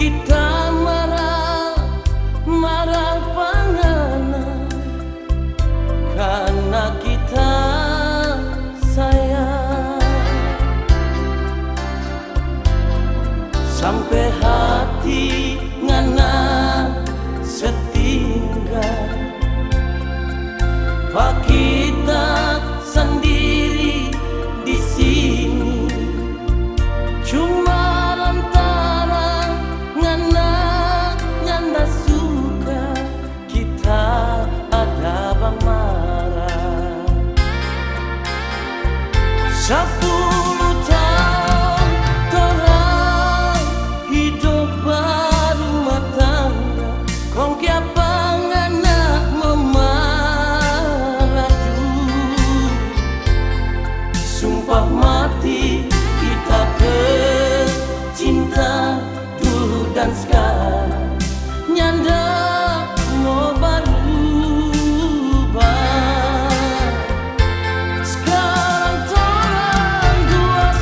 kita marah pangana karena kita sayang, sampai hati ngana setinggal pak kita sendiri di sini, cuma lantaran ngana suka kita ada marah. 10 tahun torang hidup berumah tangga, kong kiapa ngana memaraju, sumpah mati kita bercinta dulu dan sekarang nyanda mau berubah. Sekarang torang dua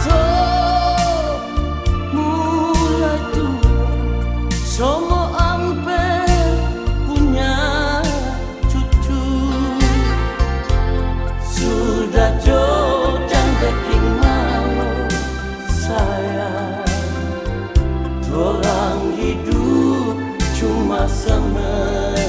mulai tua, semua hampir punya cucu, sudah jojang bikin malu sayang. Torang hidup cuma sementara.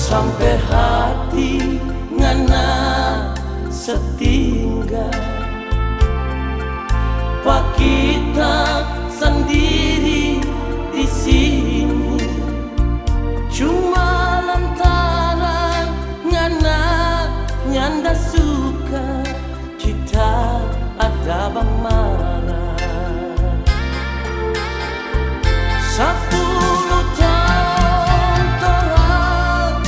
Sampai hati ngana setinggal pak kita sendiri di sini, cuma lantaran ngana nyanda suka kita ada bang marah. 10 tahun torang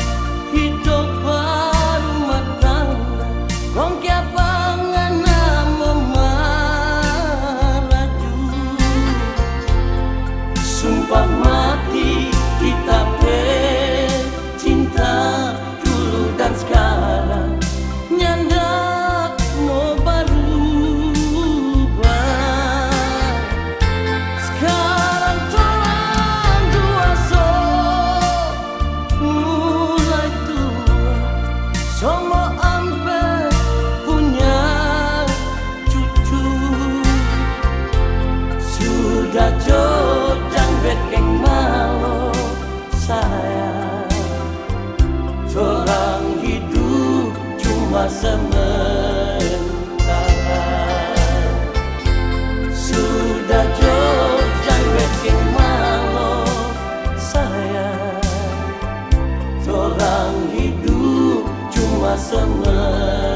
hidup berumah tangga, kong kiapa ngana memaraju, sumpah mati kita bercinta dulu dan sekarang nyanda mau berubah. Sekarang torang dua mulai tua, semua hampir punya cucu, sudah jojang bikin malu sayang. Torang hidup cuma sementara, sudah jojang bikin malu sayang. Torang hidup cuma sementara.